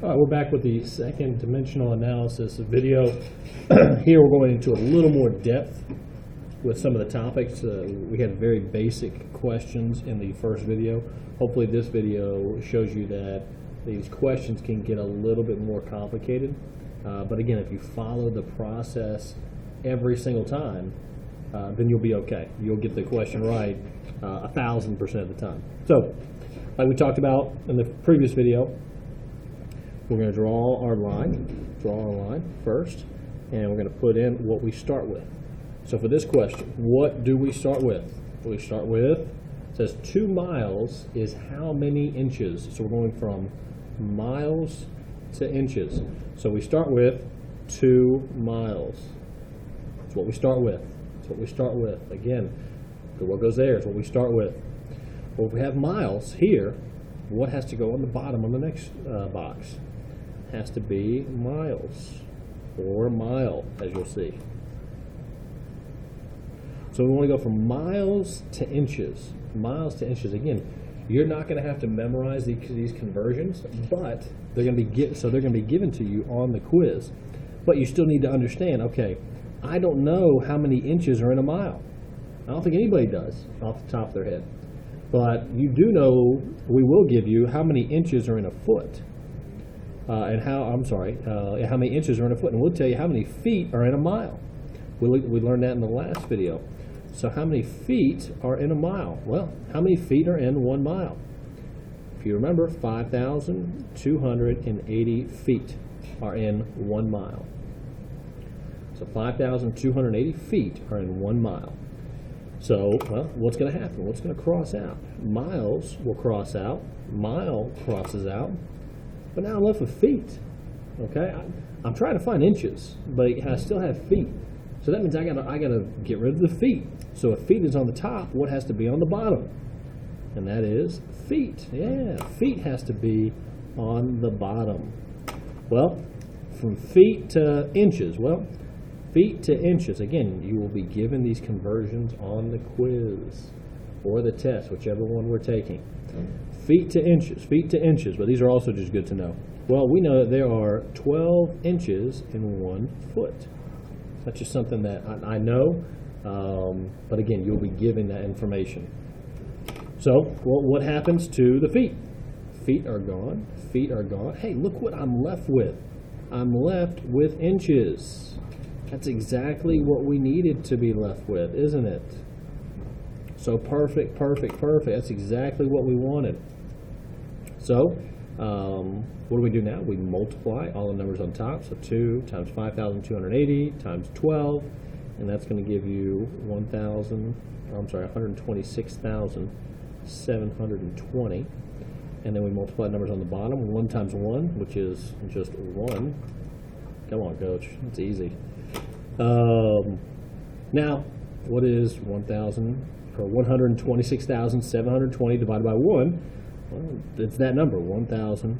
All right, we're back with the second dimensional analysis video. Here we're going into a little more depth with some of the topics. We had very basic questions in the first video. Hopefully this video shows you that these questions can get a little bit more complicated. But again, if you follow the process every single time, then you'll be okay. You'll get the question right 1,000% of the time. So, like we talked about in the previous video, we're going to draw our line first, and we're going to put in what we start with. So for this question, what do we start with? We start with, it says 2 miles is how many inches? So we're going from miles to inches. So we start with 2 miles. That's what we start with. That's what we start with. Again, what goes there is what we start with. Well, if we have miles here, what has to go on the bottom on the next box? Has to be miles, or mile, as you'll see. So we want to go from miles to inches. Miles to inches. Again, you're not going to have to memorize these conversions, but they're going to be given to you on the quiz. But you still need to understand. Okay, I don't know how many inches are in a mile. I don't think anybody does off the top of their head. But you do know, we will give you how many inches are in a foot. How many inches are in a foot. And we'll tell you how many feet are in a mile. We learned that in the last video. So how many feet are in a mile? Well, how many feet are in 1 mile? If you remember, 5,280 feet are in 1 mile. So 5,280 feet are in 1 mile. So, well, what's going to happen? What's going to cross out? Miles will cross out. Mile crosses out. But now I'm left with feet. Okay, I'm trying to find inches, but I still have feet. So that means I gotta get rid of the feet. So if feet is on the top, what has to be on the bottom? And that is feet. Yeah, feet has to be on the bottom. Well, from feet to inches. Well, feet to inches. Again, you will be given these conversions on the quiz or the test, whichever one we're taking. Feet to inches, but these are also just good to know. Well, we know that there are 12 inches in 1 foot. That's just something that I know, but again, you'll be given that information. So, well, what happens to the feet? Feet are gone. Feet are gone. Hey, look what I'm left with. I'm left with inches. That's exactly what we needed to be left with, isn't it? So perfect. That's exactly what we wanted. So, what do we do now? We multiply all the numbers on top. So 2 times 5,280 times 12, and that's going to give you 126,720. And then we multiply numbers on the bottom. 1 times 1, which is just 1. Come on, coach. It's easy. Now, what is 126,720 divided by 1? Well, it's that number, 1,000.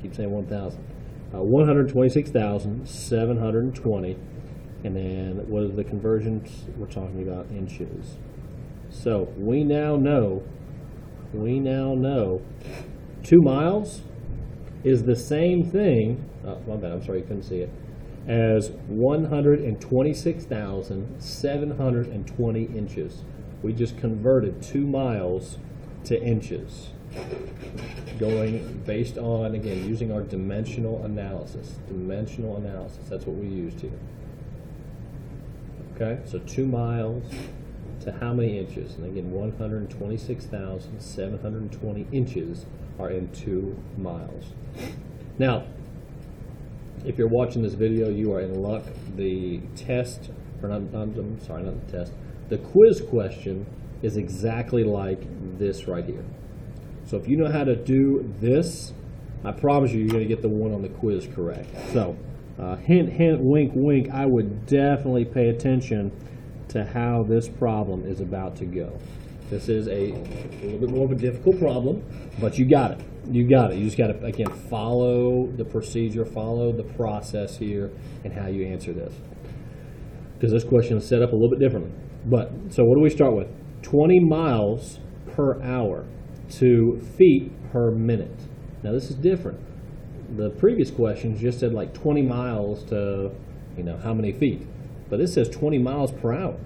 Keep saying 1,000. 126,720. And then what are the conversions? We're talking about inches. So we now know 2 miles is the same thing, my bad, I'm sorry you couldn't see it, as 126,720 inches. We just converted 2 miles to inches, going based on, again, using our dimensional analysis. That's what we used here. Okay, so 2 miles to how many inches? And again, 126,720 inches are in 2 miles. Now, if you're watching this video, you are in luck. The test, or not the test, the quiz question is exactly like this right here. So if you know how to do this, I promise you're going to get the one on the quiz correct. So, hint, wink, wink, I would definitely pay attention to how this problem is about to go. This is a little bit more of a difficult problem, but you got it. You just got to, again, follow the procedure, follow the process here, and how you answer this. Because this question is set up a little bit differently. But, so what do we start with? 20 miles per hour to feet per minute. Now this is different. the previous questions just said like 20 miles to, how many feet. But this says 20 miles per hour.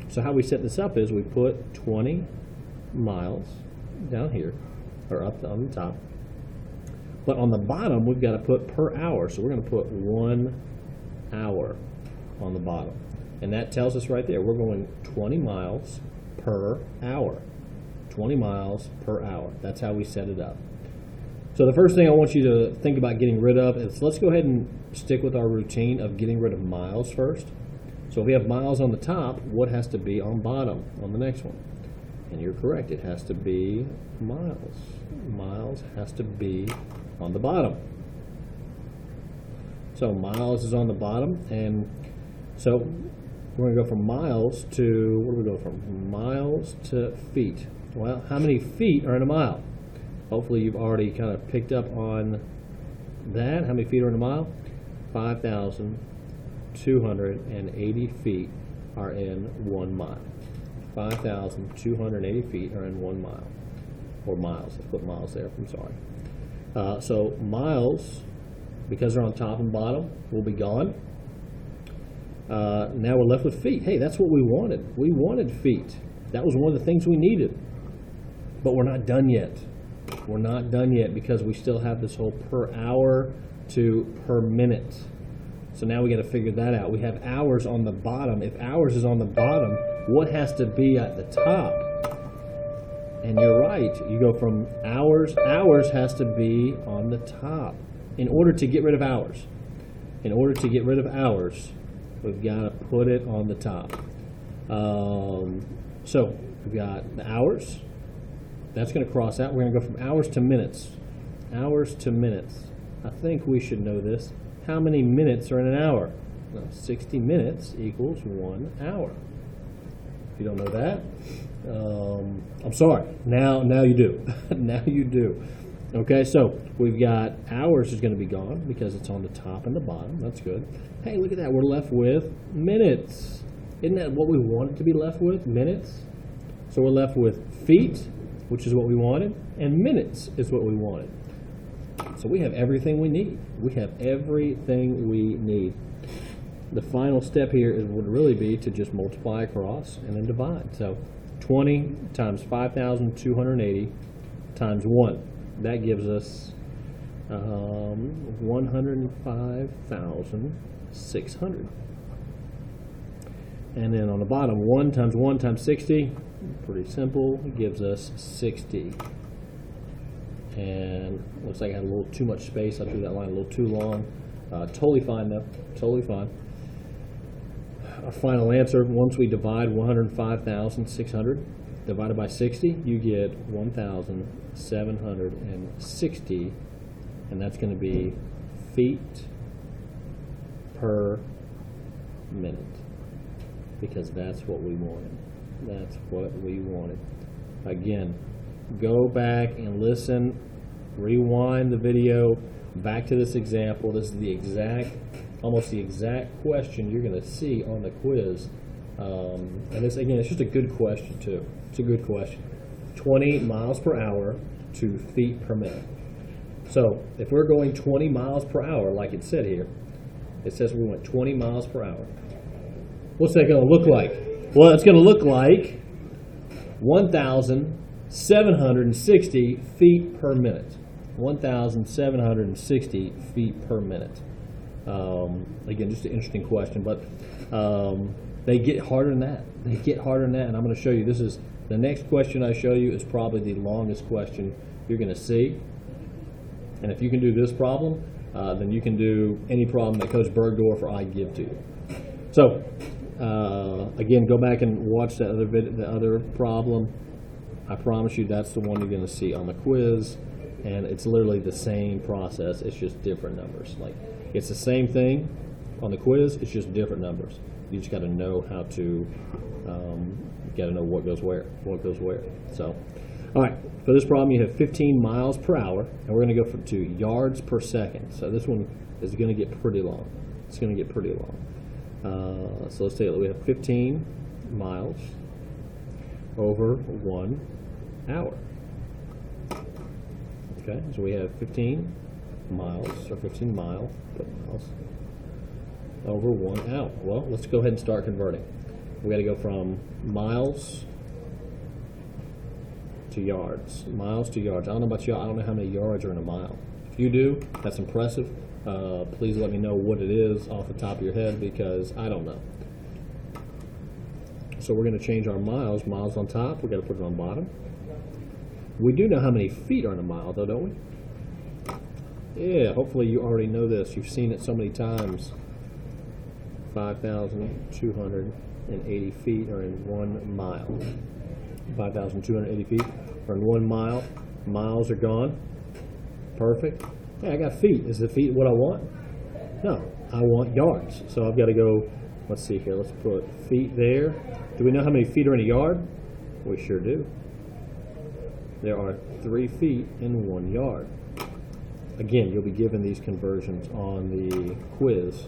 So how we set this up is we put 20 miles down here, or up on the top. But on the bottom, we've got to put per hour. So we're going to put 1 hour on the bottom. And that tells us right there, we're going 20 miles per hour. 20 miles per hour. That's how we set it up. So the first thing I want you to think about getting rid of is, let's go ahead and stick with our routine of getting rid of miles first. So if we have miles on the top, what has to be on bottom on the next one? And you're correct, it has to be miles. Miles has to be on the bottom. So miles is on the bottom, and so we're going to go from miles to, where do we go from? Miles to feet. Well, how many feet are in a mile? Hopefully you've already kind of picked up on that. How many feet are in a mile? 5,280 feet are in 1 mile. 5,280 feet are in 1 mile. Or miles. Let's put miles there. I'm sorry. So miles, because they're on top and bottom, will be gone. Now we're left with feet. Hey, that's what we wanted. We wanted feet. That was one of the things we needed. But we're not done yet. We're not done yet because we still have this whole per hour to per minute. So now we got to figure that out. We have hours on the bottom. If hours is on the bottom, what has to be at the top? And you're right. You go from hours. Hours has to be on the top. In order to get rid of hours, we've got to put it on the top. So we've got the hours. That's going to cross out. We're going to go from hours to minutes. Hours to minutes. I think we should know this. How many minutes are in an hour? Well, 60 minutes equals 1 hour. If you don't know that, I'm sorry. Now you do. Now you do. Okay, so we've got hours is going to be gone because it's on the top and the bottom. That's good. Hey, look at that. We're left with minutes. Isn't that what we wanted to be left with? Minutes. So we're left with feet, which is what we wanted, and minutes is what we wanted. So we have everything we need. We have everything we need. The final step here would really be to just multiply across and then divide. So 20 times 5,280 times 1. That gives us 105,600. And then on the bottom, 1 times 60. Pretty simple. It gives us 60. And looks like I had a little too much space. I drew that line a little too long. Totally fine though. Totally fine. Our final answer, once we divide 105,600 divided by 60, you get 1,760. And that's going to be feet per minute. Because that's what we wanted. That's what we wanted. Again, go back and listen, rewind the video back to this example. This is almost the exact question you're going to see on the quiz. And this, again, it's just a good question too. It's a good question. 20 miles per hour to feet per minute. So if we're going 20 miles per hour, like it said here, it says we went 20 miles per hour. What's that going to look like? Well, it's going to look like 1,760 feet per minute. 1,760 feet per minute. Again, just an interesting question, but they get harder than that. They get harder than that, and I'm going to show you. The next question I show you is probably the longest question you're going to see. And if you can do this problem, then you can do any problem that Coach Bergdorf or I give to you. So, again, go back and watch the other problem. I promise you that's the one you're going to see on the quiz, and it's literally the same process. It's just different numbers. Like, it's the same thing on the quiz. It's just different numbers. You just got to know how to, what goes where. So, all right. For this problem, you have 15 miles per hour, and we're going to go to yards per second. So this one is going to get pretty long. It's going to get pretty long. So let's take a look. We have 15 miles over 1 hour. Okay, so we have 15 miles, or 15 mile, put miles, over 1 hour. Well, let's go ahead and start converting. We got to go from miles to yards. Miles to yards. I don't know about y'all. I don't know how many yards are in a mile. If you do, that's impressive. Please let me know what it is off the top of your head, because I don't know. So we're going to change our miles. Miles on top. We got to put it on bottom. We do know how many feet are in a mile, though, don't we? Yeah. Hopefully you already know this. You've seen it so many times. 5,280 feet are in 1 mile. 5,280 feet are in 1 mile. Miles are gone. Perfect. Hey, I got feet. Is the feet what I want? No, I want yards. So I've got to go, let's see here. Let's put feet there. Do we know how many feet are in a yard? We sure do. There are 3 feet in 1 yard. Again, you'll be given these conversions on the quiz.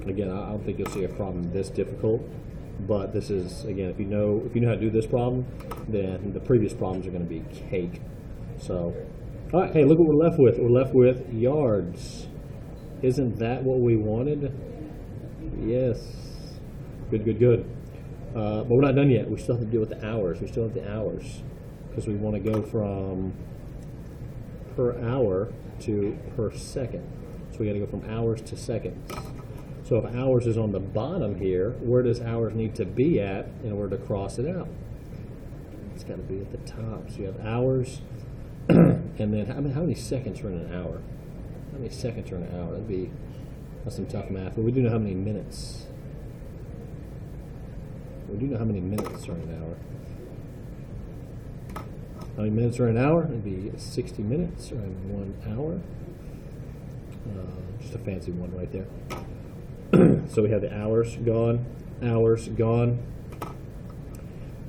Again, I don't think you'll see a problem this difficult, but this is, again, if you know how to do this problem, then the previous problems are going to be cake. So, all right, hey, look what we're left with. We're left with yards. Isn't that what we wanted? Yes. Good, good, good. But we're not done yet. We still have to deal with the hours. We still have the hours, because we want to go from per hour to per second. So we got to go from hours to seconds. So if hours is on the bottom here, where does hours need to be at in order to cross it out? It's got to be at the top. So you have hours, and then how many seconds are in an hour? How many seconds are in an hour? That's some tough math. But we do know how many minutes. We do know how many minutes are in an hour. How many minutes are in an hour? It'd be 60 minutes or in 1 hour. Just a fancy one right there. So we have the hours gone, hours gone.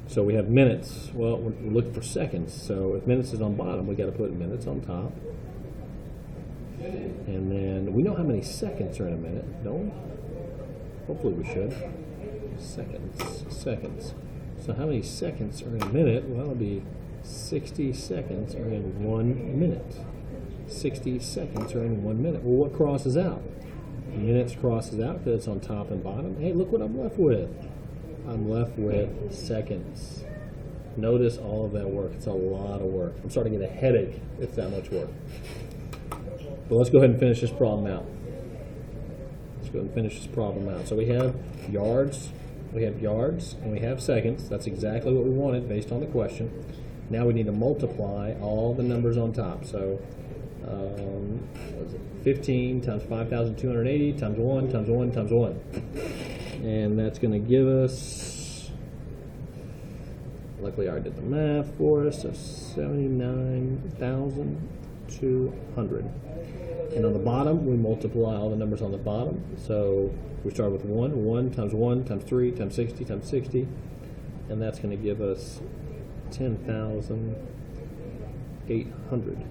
So we have minutes. Well, we're looking for seconds. So if minutes is on bottom, we got to put minutes on top. And then we know how many seconds are in a minute, don't we? Hopefully we should. Seconds. So how many seconds are in a minute? Well, it'll be 60 seconds are in 1 minute. 60 seconds are in 1 minute. Well, what crosses out? Minutes crosses out because it's on top and bottom. Hey, look what I'm left with. I'm left with seconds. Notice all of that work. It's a lot of work. I'm starting to get a headache. It's that much work. But let's go ahead and finish this problem out. So we have yards, and we have seconds. That's exactly what we wanted based on the question. Now we need to multiply all the numbers on top. So 15 times 5,280 times 1 times 1 times 1. And that's going to give us, luckily I already did the math for us, so 79,200. And on the bottom, we multiply all the numbers on the bottom. So we start with 1 times 1 times 3 times 60 times 60. And that's going to give us 10,800.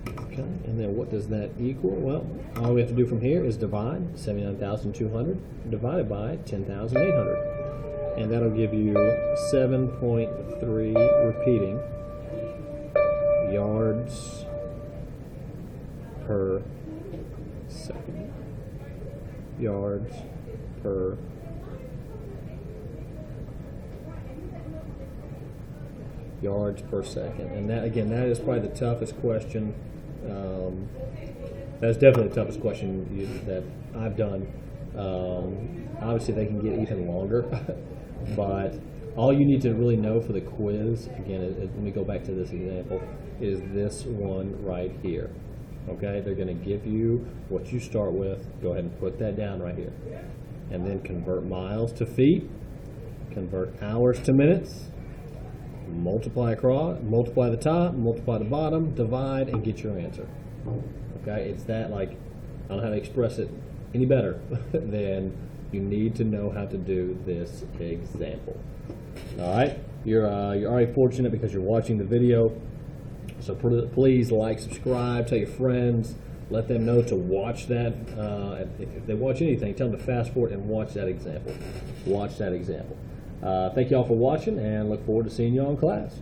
Okay, and then what does that equal? Well, all we have to do from here is divide 79,200 divided by 10,800. And that'll give you 7.3 repeating yards per second. Yards per second. And that, again, that is probably the toughest question. That's definitely the toughest question that I've done. Obviously, they can get even longer, but all you need to really know for the quiz, again, let me go back to this example, is this one right here. Okay, they're going to give you what you start with. Go ahead and put that down right here. And then convert miles to feet, convert hours to minutes, multiply the top, multiply the bottom, divide, and get your answer. Okay, it's that, like, I don't know how to express it any better than you need to know how to do this example. All right, you're already fortunate because you're watching the video. So please like, subscribe, tell your friends, let them know to watch that. If they watch anything, tell them to fast forward and watch that example. Thank you all for watching, and look forward to seeing you all in class.